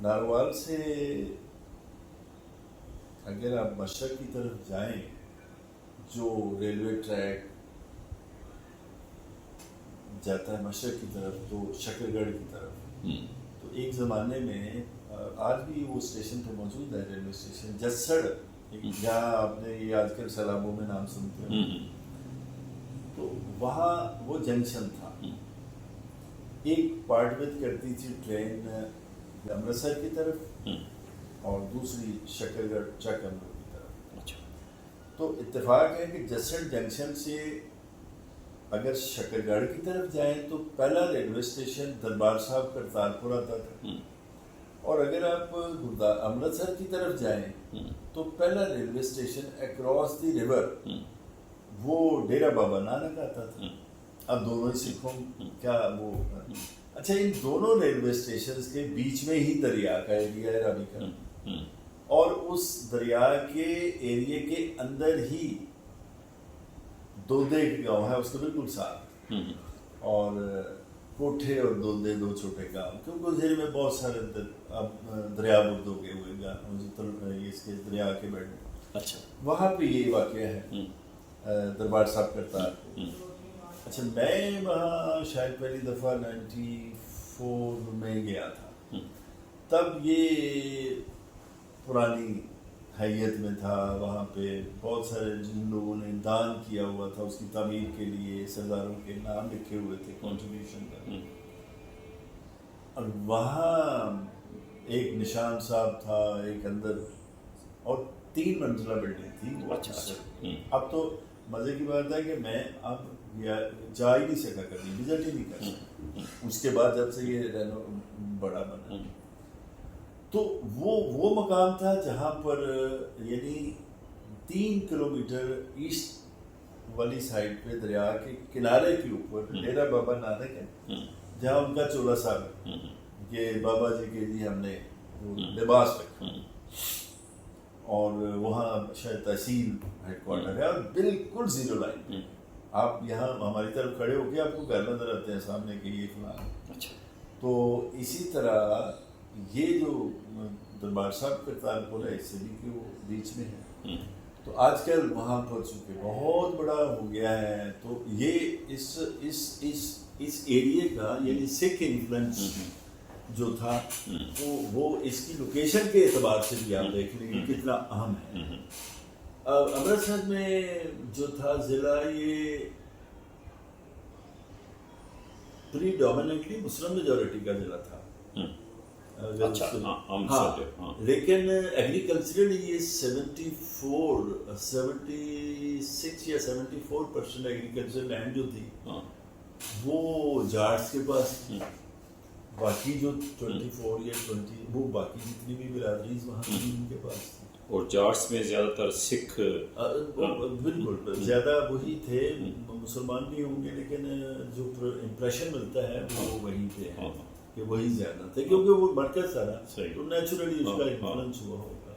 Narwhal से अगर आप मशरक की तरफ जाएं, जो रेलवे ट्रैक जाता है मशरक की तरफ, तो शकरगढ़ की तरफ, तो एक ज़माने में आज भी वो स्टेशन पे मौजूद है, रेलवे स्टेशन जसड़, जहाँ आपने ये आजकल सैलाबों में नाम सुनते हो, तो वहाँ वो जंक्शन था। एक पार्टवेज करती थी ट्रेन अमृतसर की तरफ और दूसरी शकरगढ़ चाकंदो की तरफ। अच्छा। तो इत्तेफाक है कि जसड़ जंक्शन से अगर शकरगढ़ की तरफ जाएं तो पहला रेलवे स्टेशन दरबार साहब करतारपुर आता था, और अगर आप अमृतसर की तरफ जाएं तो पहला railway station across the river वो डेरा बाबा नानक आता था। अब दोनों ही सिखों क्या वो अच्छा, इन दोनों रेलवे स्टेशन के बीच में ही दरिया का एरिया है रावी का, और उस दरिया के एरिया के अंदर ही दोदे गांव है, उसके बिल्कुल साथ, और कोठे और दोदे दो छोटे गांव, क्योंकि उस एरिया में बहुत सारे दरिया बुर्द उगे हुए गाँव इसके दरिया के बैठ। अच्छा। वहाँ पे ये वाक़या है दरबार साहब करतारपुर। अच्छा, मैं वहाँ शायद पहली दफ़ा 94 में गया था, तब ये पुरानी हैयत में था। वहाँ पे बहुत सारे जिन लोगों ने दान किया हुआ था उसकी तामीर के लिए सरदारों के नाम लिखे हुए थे कंट्रीब्यूशन का, और वहाँ एक निशान साहब था, एक अंदर, और 3 मंजिला बिल्डिंग थी। अच्छा। अब तो मज़े की बात है कि मैं अब जा ही नहीं सका, कभी विजिट ही नहीं कर सका उसके बाद जब से ये रेनो बड़ा बना। तो वो मकाम था जहाँ पर यानी 3 किलोमीटर ईस्ट वाली साइड पे दरिया के किनारे के ऊपर डेरा बाबा नानक है, जहाँ उनका चोला साहब है, ये बाबा जी के लिए हमने लिबास रखा, और वहाँ शायद तहसील हेडक्वार्टर है, और बिल्कुल जीरो लाइन। आप यहाँ हमारी तरफ खड़े होके आपको घर नजर आते हैं सामने के ये फलान। अच्छा। तो इसी तरह ये जो दरबार साहब करतारपुर है, इससे भी कि वो बीच में है, तो आजकल वहाँ पर चूँकि बहुत बड़ा हो गया है, तो ये इस एरिया का यानी सिख इन्फ्लुएंस जो था वो इसकी लोकेशन के एतबार से भी आप देख लेंगे कितना अहम है। अमृतसर में जो था ज़िला, ये प्रीडोमिनेटली मुस्लिम मेजॉरिटी का ज़िला था। अच्छा। हाँ, लेकिन एग्रीकल्चरली ये 76 या 74% एग्रीकल्चर लैंड जो थी वो जाट्स के पास थी। बाकी जो 24 या 20 वो बाकी जितनी भी बिरादरीज वहाँ थी उनके पास थी, और जाट्स में ज़्यादातर सिख बिल्कुल ज़्यादा वही थे। मुसलमान भी होंगे, लेकिन जो इम्प्रेशन मिलता है वो वहीं पे है कि वही ज़्यादा थे, क्योंकि वो मरकज़ था ना, तो नेचुरली उसका इन्फ्लुएंस हुआ होगा।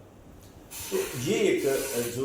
तो ये एक जो